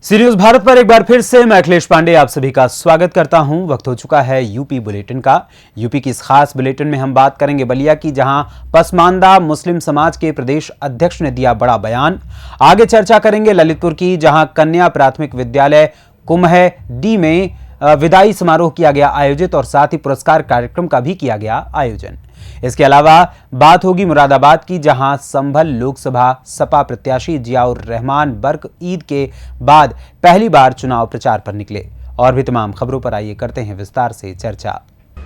सी news Bharat पर एक बार फिर से मैं अखिलेश पांडे आप सभी का स्वागत करता हूं। वक्त हो चुका है यूपी बुलेटिन का। यूपी की इस खास बुलेटिन में हम बात करेंगे बलिया की, जहां पसमानदा मुस्लिम समाज के प्रदेश अध्यक्ष ने दिया बड़ा बयान। आगे चर्चा करेंगे ललितपुर की, जहां कन्या प्राथमिक विद्यालय कुम्हे डी में विदाई समारोह किया गया आयोजित और साथ ही पुरस्कार कार्यक्रम का भी किया गया आयोजन। इसके अलावा बात होगी मुरादाबाद की, जहां संभल लोकसभा सपा प्रत्याशी जियाउर रहमान बर्क ईद के बाद पहली बार चुनाव प्रचार पर निकले। और भी तमाम खबरों पर आइए करते हैं विस्तार से चर्चा।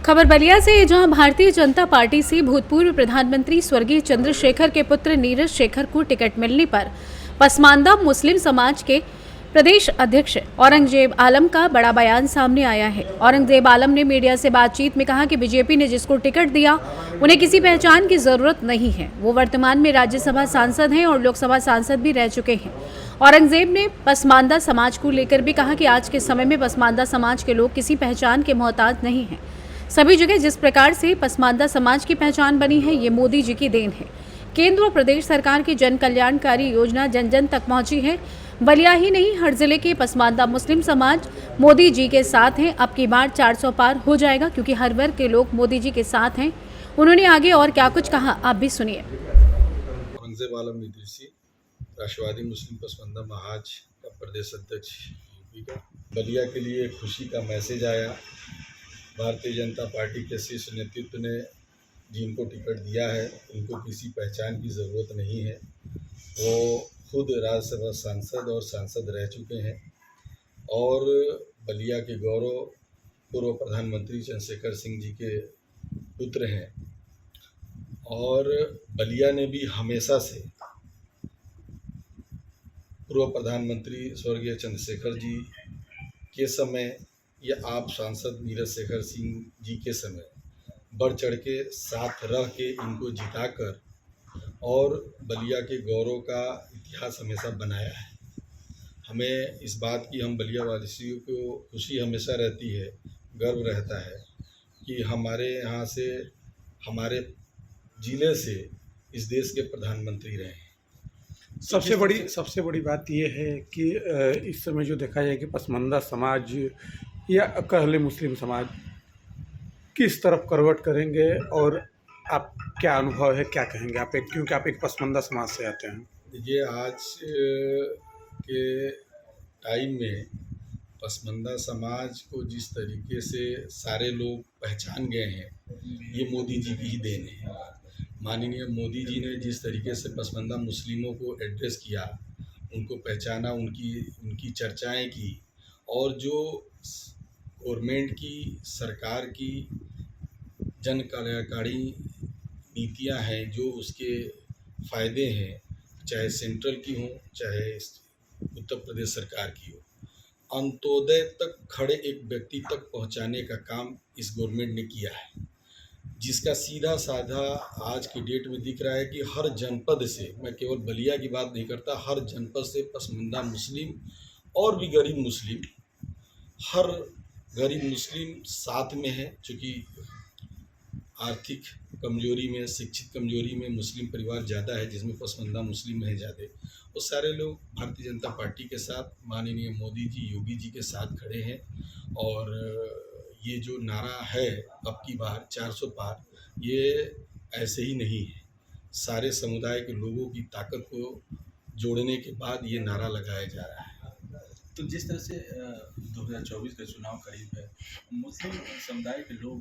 खबर बलिया से, जहां भारतीय जनता पार्टी से भूतपूर्व प्रधानमंत्री स्वर्गीय चंद्रशेखर के पुत्र नीरज शेखर को टिकट मिलने पर पसमानदा मुस्लिम समाज के प्रदेश अध्यक्ष औरंगजेब आलम का बड़ा बयान सामने आया है। औरंगजेब आलम ने मीडिया से बातचीत में कहा कि बीजेपी ने जिसको टिकट दिया उन्हें किसी पहचान की जरूरत नहीं है। वो वर्तमान में राज्यसभा सांसद हैं और लोकसभा सांसद भी रह चुके हैं। औरंगजेब ने पसमानदा समाज को लेकर भी कहा कि आज के समय में पसमानदा समाज के लोग किसी पहचान के मोहताज नहीं हैं। सभी जगह जिस प्रकार से पसमानदा समाज की पहचान बनी है, ये मोदी जी की देन है। केंद्र और प्रदेश सरकार की जन कल्याणकारी योजना जन जन तक पहुंची है। बलिया ही नहीं, हर जिले के पसमानदा मुस्लिम समाज मोदी जी के साथ हैं। अब की बार 400 पार हो जाएगा, क्योंकि हर वर्ग के लोग मोदी जी के साथ हैं। उन्होंने आगे और क्या कुछ कहा, आप भी सुनिए। औरंगजेब आलम नीदरसी, राष्ट्रवादी मुस्लिम पसमानदा महाज का प्रदेश अध्यक्ष यूपी का। बलिया के लिए खुशी का मैसेज आया। भारतीय जनता पार्टी के शीर्ष नेतृत्व ने जिनको टिकट दिया है उनको किसी पहचान की ज़रूरत नहीं है। वो खुद राज्यसभा सांसद और सांसद रह चुके हैं और बलिया के गौरव पूर्व प्रधानमंत्री चंद्रशेखर सिंह जी के पुत्र हैं। और बलिया ने भी हमेशा से पूर्व प्रधानमंत्री स्वर्गीय चंद्रशेखर जी के समय या आप सांसद नीरज शेखर सिंह जी के समय बढ़ चढ़ के साथ रह के इनको जिताकर और बलिया के गौरव का इतिहास हमेशा बनाया है। हमें इस बात की, हम बलिया वासियों को खुशी हमेशा रहती है, गर्व रहता है कि हमारे यहाँ से, हमारे ज़िले से इस देश के प्रधानमंत्री रहे हैं। सबसे बड़ी बात यह है कि इस समय जो देखा जाए कि पसमानदा समाज या कहले मुस्लिम समाज किस तरफ करवट करेंगे, और आप क्या अनुभव है, क्या कहेंगे आप, क्योंकि आप एक पसमानदा समाज से आते हैं। देखिए, आज के टाइम में पसमानदा समाज को जिस तरीके से सारे लोग पहचान गए हैं, ये मोदी जी की ही देन है। माननीय मोदी जी ने जिस तरीके से पसमानदा मुस्लिमों को एड्रेस किया, उनको पहचाना, उनकी चर्चाएं की, और जो गवर्नमेंट की, सरकार की जन कल्याणकारी नीतियां हैं, जो उसके फ़ायदे हैं, चाहे सेंट्रल की हो चाहे उत्तर प्रदेश सरकार की हो, अंत्योदय तक खड़े एक व्यक्ति तक पहुंचाने का काम इस गवर्नमेंट ने किया है, जिसका सीधा साधा आज की डेट में दिख रहा है कि हर जनपद से, मैं केवल बलिया की बात नहीं करता, हर जनपद से पसमानदा मुस्लिम और भी गरीब मुस्लिम, हर गरीब मुस्लिम साथ में है। चूँकि आर्थिक कमजोरी में, शिक्षित कमजोरी में मुस्लिम परिवार ज़्यादा है, जिसमें पसमानदा मुस्लिम है ज़्यादा, वो सारे लोग भारतीय जनता पार्टी के साथ, माननीय मोदी जी, योगी जी के साथ खड़े हैं। और ये जो नारा है अब की बार 400 पार, ये ऐसे ही नहीं है, सारे समुदाय के लोगों की ताकत को जोड़ने के बाद ये नारा लगाया जा रहा है। तो जिस तरह से 2024 का चुनाव करीब है, मुस्लिम समुदाय के लोग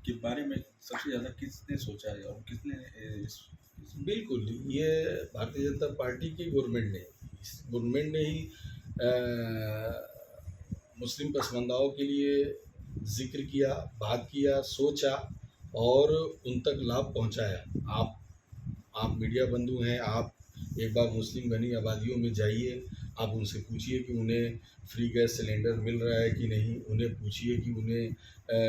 के बारे में सबसे ज़्यादा किसने सोचा है और किसने बिल्कुल, ये भारतीय जनता पार्टी की गवर्नमेंट ने ही मुस्लिम पसमानदाओं के लिए जिक्र किया, बात किया, सोचा और उन तक लाभ पहुंचाया। आप मीडिया बंधु हैं, आप एक बार मुस्लिम घनी आबादियों में जाइए, आप उनसे पूछिए कि उन्हें फ्री गैस सिलेंडर मिल रहा है कि नहीं, उन्हें पूछिए कि उन्हें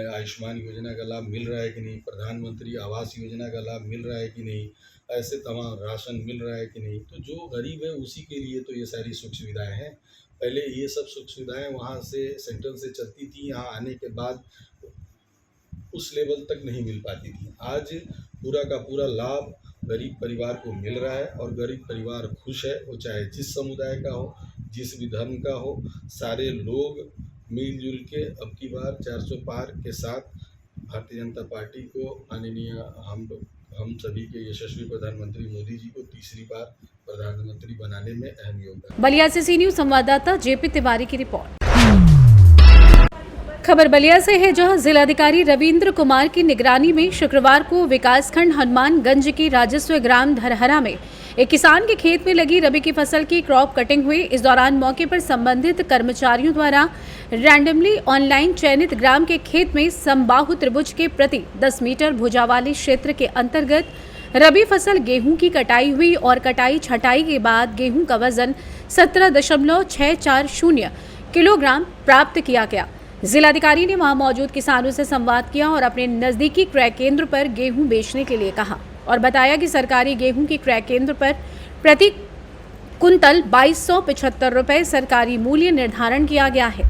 आयुष्मान योजना का लाभ मिल रहा है कि नहीं, प्रधानमंत्री आवास योजना का लाभ मिल रहा है कि नहीं, ऐसे तमाम राशन मिल रहा है कि नहीं। तो जो गरीब है उसी के लिए तो ये सारी सुख सुविधाएं हैं। पहले ये सब सुख सुविधाएं वहाँ से सेंट्रल से चलती थी, यहाँ आने के बाद उस लेवल तक नहीं मिल पाती थी। आज पूरा का पूरा लाभ गरीब परिवार को मिल रहा है और गरीब परिवार खुश है, वो चाहे जिस समुदाय का हो, जिस भी धर्म का हो, सारे लोग मिलजुल के अब की बार 400 पार के साथ भारतीय जनता पार्टी को माननीय हम सभी के यशस्वी प्रधानमंत्री मोदी जी को तीसरी बार प्रधानमंत्री बनाने में अहम योगदान। बलिया से सी न्यूज संवाददाता जेपी तिवारी की रिपोर्ट। खबर बलिया से है, जहां जिलाधिकारी रविंद्र कुमार की निगरानी में शुक्रवार को विकासखंड हनुमानगंज के राजस्व ग्राम धरहरा में एक किसान के खेत में लगी रबी की फसल की क्रॉप कटिंग हुई। इस दौरान मौके पर संबंधित कर्मचारियों द्वारा रैंडमली ऑनलाइन चयनित ग्राम के खेत में समबाहु त्रिभुज के प्रति 10 मीटर भुजा वाले क्षेत्र के अंतर्गत रबी फसल गेहूं की कटाई हुई और कटाई छटाई के बाद गेहूं का वजन 17.640 किलोग्राम प्राप्त किया गया। जिलाधिकारी ने वहां मौजूद किसानों से संवाद किया और अपने नजदीकी क्रय केंद्र पर गेहूं बेचने के लिए कहा और बताया कि सरकारी गेहूं की क्रय केंद्र पर प्रति कुंतल 2275 रुपए सरकारी मूल्य निर्धारण किया गया है।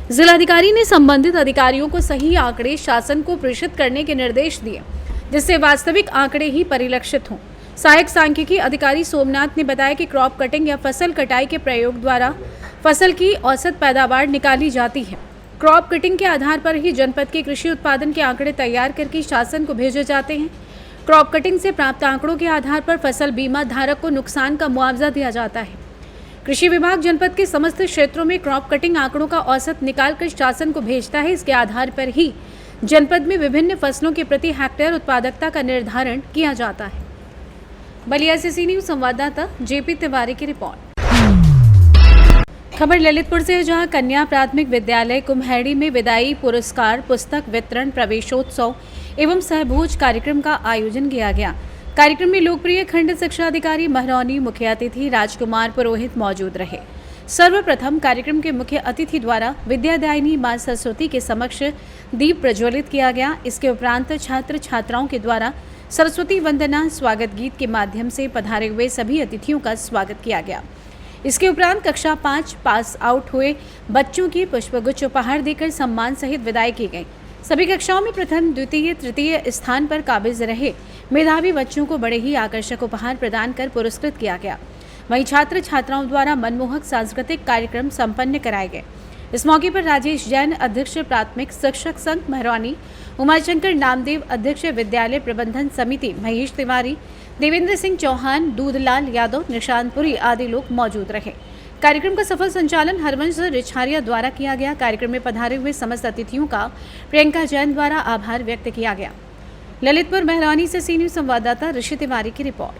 जिलाधिकारी ने संबंधित अधिकारियों को सही आंकड़े शासन को प्रेषित करने के निर्देश दिए, जिससे वास्तविक आंकड़े ही परिलक्षित हों। सहायक सांख्यिकी अधिकारी सोमनाथ ने बताया कि क्रॉप कटिंग या फसल कटाई के प्रयोग द्वारा फसल की औसत पैदावार निकाली जाती है। क्रॉप कटिंग के आधार पर ही जनपद के कृषि उत्पादन के आंकड़े तैयार करके शासन को भेजे जाते हैं। क्रॉप कटिंग से प्राप्त आंकड़ों के आधार पर फसल बीमा धारक को नुकसान का मुआवजा दिया जाता है। कृषि विभाग जनपद के समस्त क्षेत्रों में क्रॉप कटिंग आंकड़ों का औसत निकालकर शासन को भेजता है। इसके आधार पर ही जनपद में विभिन्न फसलों के प्रति हेक्टेयर उत्पादकता का निर्धारण किया जाता है। बलिया से सी न्यूज संवाददाता जेपी तिवारी की रिपोर्ट। खबर ललितपुर से, जहां कन्या प्राथमिक विद्यालय कुम्हेड़ी में विदाई पुरस्कार, पुस्तक वितरण, प्रवेशोत्सव एवं सहभोज कार्यक्रम का आयोजन किया गया। कार्यक्रम में लोकप्रिय खंड शिक्षा अधिकारी महरौनी, मुख्य अतिथि राजकुमार पुरोहित मौजूद रहे। सर्वप्रथम कार्यक्रम के मुख्य अतिथि द्वारा विद्यादायिनी मां सरस्वती के समक्ष दीप प्रज्वलित किया गया। इसके उपरांत छात्र छात्राओं के द्वारा सरस्वती वंदना स्वागत गीत के माध्यम से पधारे हुए सभी अतिथियों का स्वागत किया गया। इसके उपरांत कक्षा 5 पास आउट हुए बच्चों की पुष्पगुच्छ उपहार देकर सम्मान सहित विदाई की गई। सभी कक्षाओं में प्रथम, द्वितीय, तृतीय स्थान पर काबिज रहे मेधावी बच्चों को बड़े ही आकर्षक उपहार प्रदान कर पुरस्कृत किया गया। वहीं छात्र छात्राओं द्वारा मनमोहक सांस्कृतिक कार्यक्रम संपन्न कराए गए। इस मौके पर राजेश जैन, अध्यक्ष प्राथमिक शिक्षक संघ महरौनी, उमाशंकर नामदेव, अध्यक्ष विद्यालय प्रबंधन समिति महेश तिवारी, देवेंद्र सिंह चौहान, दूधलाल यादव, निशांतपुरी आदि लोग मौजूद रहे। कार्यक्रम का सफल संचालन हरवंश रिछारिया द्वारा किया गया। कार्यक्रम में पधारे हुए समस्त अतिथियों का प्रियंका जैन द्वारा आभार व्यक्त किया गया। ललितपुर महरौनी से सी न्यूज संवाददाता ऋषि तिवारी की रिपोर्ट।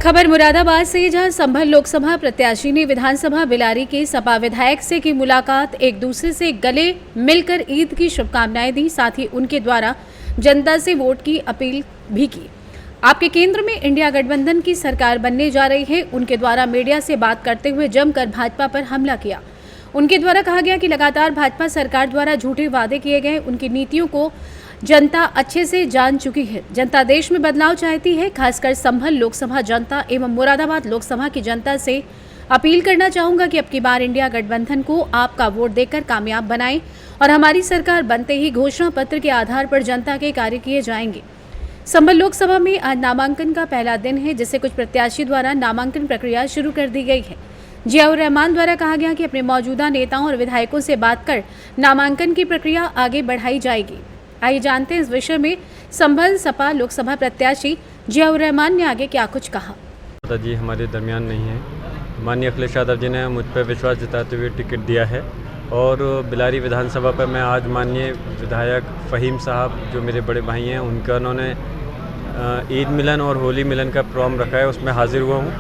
खबर मुरादाबाद से, जहां संभल लोकसभा प्रत्याशी ने विधानसभा बिलारी के सपा विधायक से की मुलाकात, एक दूसरे से गले मिलकर ईद की शुभकामनाएं दी, साथ ही उनके द्वारा जनता से वोट की अपील भी की। आपके केंद्र में इंडिया गठबंधन की सरकार बनने जा रही है। उनके द्वारा मीडिया से बात करते हुए जमकर भाजपा पर हमला किया। उनके द्वारा कहा गया कि लगातार भाजपा सरकार द्वारा झूठे वादे किए गए। उनकी नीतियों को जनता अच्छे से जान चुकी है। जनता देश में बदलाव चाहती है। खासकर संभल लोकसभा जनता एवं मुरादाबाद लोकसभा की जनता से अपील करना चाहूंगा कि अब की बार इंडिया गठबंधन को आपका वोट देकर कामयाब बनाएं और हमारी सरकार बनते ही घोषणा पत्र के आधार पर जनता के कार्य किए जाएंगे। संभल लोकसभा में आज नामांकन का पहला दिन है, जिससे कुछ प्रत्याशी द्वारा नामांकन प्रक्रिया शुरू कर दी गई है। जियाउर रहमान द्वारा कहा गया कि अपने मौजूदा नेताओं और विधायकों से बात कर नामांकन की प्रक्रिया आगे बढ़ाई जाएगी। आइए जानते हैं इस विषय में संभल सपा लोकसभा प्रत्याशी जियाउर रहमान ने आगे क्या कुछ कहा। जी हमारे दरमियान नहीं है। माननीय अखिलेश यादव जी ने मुझ पर विश्वास जताते हुए टिकट दिया है और बिलारी विधानसभा पर मैं आज माननीय विधायक फ़हीम साहब जो मेरे बड़े भाई हैं उनका उन्होंने ईद मिलन और होली मिलन का प्रोग्राम रखा है, उसमें हाजिर हुआ हूँ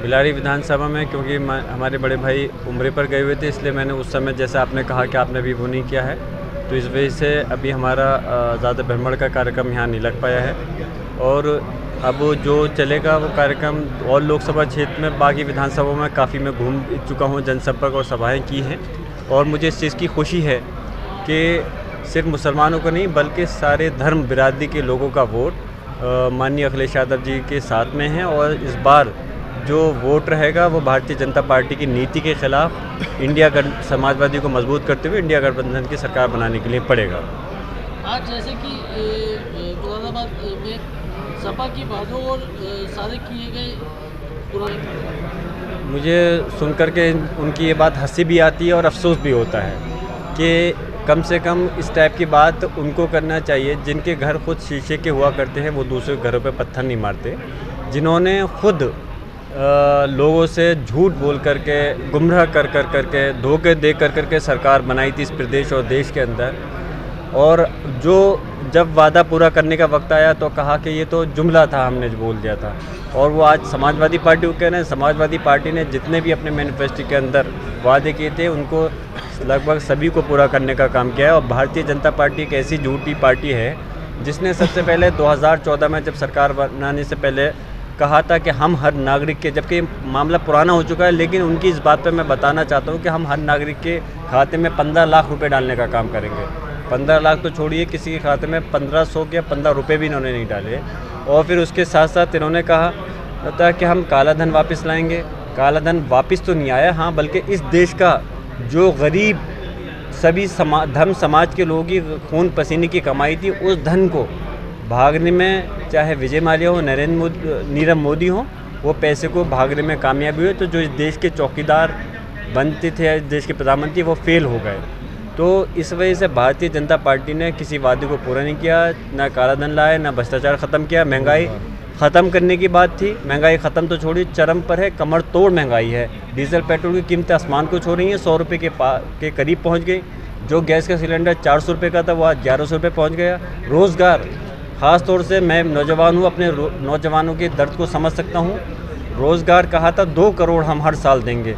बिलारी विधानसभा में। क्योंकि हमारे बड़े भाई उम्रे पर गए हुए थे, इसलिए मैंने उस समय जैसा आपने कहा कि आपने अभी वो नहीं किया है, तो इस वजह से अभी हमारा ज़्यादा भ्रमण का कार्यक्रम यहाँ नहीं लग पाया है। और अब जो चलेगा वो कार्यक्रम और लोकसभा क्षेत्र में बाकी विधानसभा में काफ़ी मैं घूम चुका हूँ, जनसंपर्क और सभाएं की हैं और मुझे इस चीज़ की खुशी है कि सिर्फ मुसलमानों को नहीं बल्कि सारे धर्म बिरादरी के लोगों का वोट माननीय अखिलेश यादव जी के साथ में है। और इस बार जो वोट रहेगा वो भारतीय जनता पार्टी की नीति के खिलाफ इंडिया समाजवादी को मजबूत करते हुए इंडिया गठबंधन की सरकार बनाने के लिए पड़ेगा। आज जैसे कि मुरादाबाद में सपा की बातों और सारे किए गए मुझे सुनकर के उनकी ये बात हंसी भी आती है और अफसोस भी होता है कि कम से कम इस टाइप की बात उनको करना चाहिए जिनके घर खुद शीशे के हुआ करते हैं, वो दूसरे घरों पे पत्थर नहीं मारते, जिन्होंने खुद लोगों से झूठ बोल करके, गुमराह करके, धोखे दे करके सरकार बनाई थी इस प्रदेश और देश के अंदर। और जो जब वादा पूरा करने का वक्त आया तो कहा कि ये तो जुमला था, हमने जो बोल दिया था। और वो आज समाजवादी पार्टी को कह रहे हैं। समाजवादी पार्टी ने जितने भी अपने मैनिफेस्टो के अंदर वादे किए थे उनको लगभग सभी को पूरा करने का काम किया है। और भारतीय जनता पार्टी एक ऐसी झूठी पार्टी है जिसने सबसे पहले 2014 में जब सरकार बनाने से पहले कहा था कि हम हर नागरिक के, जबकि मामला पुराना हो चुका है, लेकिन उनकी इस बात पर मैं बताना चाहता हूँ कि हम हर नागरिक के खाते में 15 लाख रुपए डालने का काम करेंगे। 15 लाख तो छोड़िए, किसी के खाते में 1500 के 15 रुपये भी इन्होंने नहीं डाले। और फिर उसके साथ साथ इन्होंने कहा था कि हम काला धन वापस लाएंगे। काला धन वापस तो नहीं आया, हाँ, बल्कि इस देश का जो गरीब सभी धर्म समाज के लोगों की खून पसीने की कमाई थी, उस धन को भागने में, चाहे विजय माल्या हो, नीरव मोदी हो, वो पैसे को भागने में कामयाबी हुए। तो जो इस देश के चौकीदार बनते थे, इस देश के प्रधानमंत्री, वो फेल हो गए। तो इस वजह से भारतीय जनता पार्टी ने किसी वादे को पूरा नहीं किया, ना काला धन लाया, ना भ्रष्टाचार ख़त्म किया। महंगाई ख़त्म करने की बात थी, महंगाई ख़त्म तो छोड़ी, चरम पर है, कमर तोड़ महंगाई है। डीजल पेट्रोल की कीमतें आसमान को छू रही हैं, 100 रुपये के करीब पहुंच गई। जो गैस का सिलेंडर 400 रुपये का था वो आज 1100 रुपये पहुँच गया। रोज़गार, ख़ास तौर से मैं नौजवान हूँ, अपने नौजवानों के दर्द को समझ सकता हूँ। रोज़गार कहा था 2 करोड़ हम हर साल देंगे।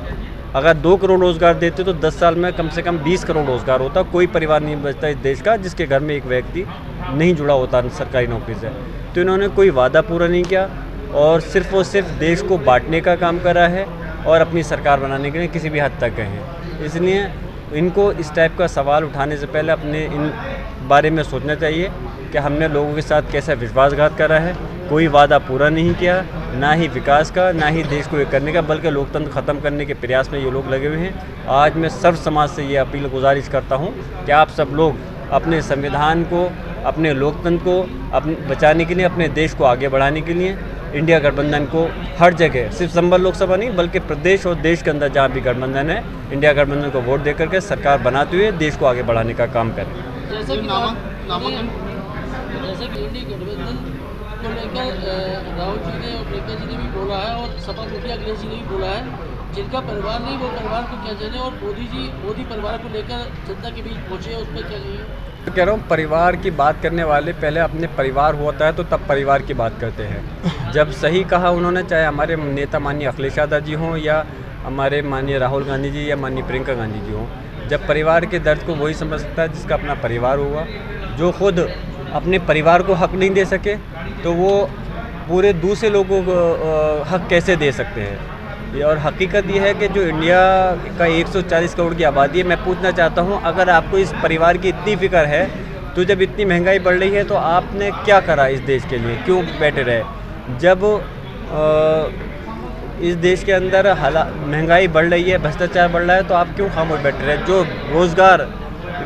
अगर 2 करोड़ रोज़गार देते तो 10 साल में कम से कम 20 करोड़ रोज़गार होता। कोई परिवार नहीं बचता इस देश का जिसके घर में एक व्यक्ति नहीं जुड़ा होता सरकारी नौकरी से। तो इन्होंने कोई वादा पूरा नहीं किया और सिर्फ और सिर्फ देश को बांटने का काम करा है और अपनी सरकार बनाने के लिए किसी भी हद तक गए हैं। इसलिए इनको इस टाइप का सवाल उठाने से पहले अपने इन बारे में सोचना चाहिए कि हमने लोगों के साथ कैसा विश्वासघात करा है। कोई वादा पूरा नहीं किया, ना ही विकास का, ना ही देश को एक करने का, बल्कि लोकतंत्र ख़त्म करने के प्रयास में ये लोग लगे हुए हैं। आज मैं सर्व समाज से ये अपील गुजारिश करता हूँ कि आप सब लोग अपने संविधान को, अपने लोकतंत्र को बचाने के लिए, अपने देश को आगे बढ़ाने के लिए इंडिया गठबंधन को हर जगह, सिर्फ संभल लोकसभा नहीं बल्कि प्रदेश और देश के अंदर जहाँ भी गठबंधन है, इंडिया गठबंधन को वोट दे करके सरकार बनाते हुए देश को आगे बढ़ाने का काम करें। जैसे कि इंडिया गठबंधन को लेकर राहुल जी ने और प्रियंका जी ने भी बोला है और सपा मुखिया अखिलेश जी ने भी बोला है, जिनका परिवार नहीं वो परिवार को क्या जाने। और मोदी परिवार को लेकर जनता के बीच पहुँचे, उस पर क्या कहिए? तो कह रहा हूँ, परिवार की बात करने वाले पहले अपने परिवार होता है तो तब परिवार की बात करते हैं। जब सही कहा उन्होंने, चाहे हमारे नेता माननीय अखिलेश यादव जी हों या हमारे माननीय राहुल गांधी जी या माननीय प्रियंका गांधी जी हों, जब परिवार के दर्द को वही समझ सकता है जिसका अपना परिवार होगा। जो खुद अपने परिवार को हक नहीं दे सके तो वो पूरे दूसरे लोगों को हक कैसे दे सकते हैं। और हकीकत ये है कि जो इंडिया का 140 करोड़ की आबादी है, मैं पूछना चाहता हूँ, अगर आपको इस परिवार की इतनी फिक्र है तो जब इतनी महंगाई बढ़ रही है तो आपने क्या करा इस देश के लिए, क्यों बैठे रहे? जब इस देश के अंदर महंगाई बढ़ रही है, भ्रष्टाचार बढ़ रहा है, तो आप क्यों खामोश बैठे रहे? जो रोज़गार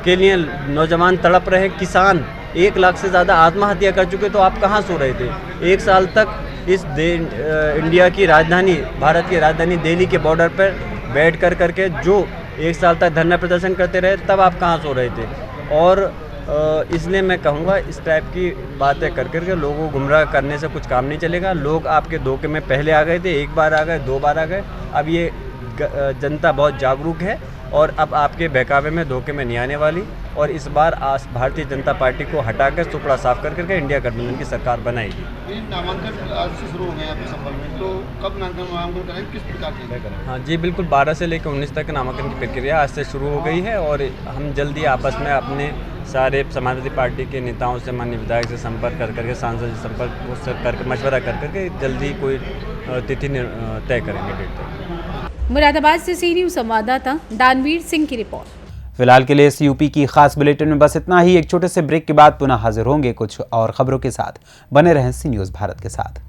के लिए नौजवान तड़प रहे, किसान 1 लाख से ज़्यादा आत्महत्या कर चुके, तो आप कहाँ सो रहे थे? 1 साल तक इस इंडिया की राजधानी, भारत की राजधानी दिल्ली के बॉर्डर पर बैठ करके जो 1 साल तक धरना प्रदर्शन करते रहे, तब आप कहाँ सो रहे थे? और इसलिए मैं कहूँगा, इस टाइप की बातें करके लोगों को गुमराह करने से कुछ काम नहीं चलेगा। लोग आपके धोखे में पहले आ गए थे, 1 बार आ गए, 2 बार आ गए। अब ये जनता बहुत जागरूक है और अब आपके बहकावे में, धोखे में नहीं आने वाली। और इस बार भारतीय जनता पार्टी को हटाकर टुकड़ा साफ करके इंडिया गठबंधन की सरकार बनाएगी। नामांकन आज से शुरू हो गए हैं संभल में, तो कब नामांकन करें, किस प्रकार की करें? हाँ जी, बिल्कुल 12 से लेकर 19 तक नामांकन की प्रक्रिया आज से शुरू हो गई है और हम जल्दी आपस में अपने सारे समाजवादी पार्टी के नेताओं से, माननीय विधायक से संपर्क करके, सांसद से संपर्क करके, मशवरा करके जल्दी कोई तिथि तय करेंगे, डेट तक। मुरादाबाद से सी न्यूज़ संवाददाता दानवीर सिंह की रिपोर्ट। फिलहाल के लिए इस यूपी की खास बुलेटिन में बस इतना ही। एक छोटे से ब्रेक के बाद पुनः हाजिर होंगे कुछ और खबरों के साथ। बने रहें सी न्यूज़ भारत के साथ।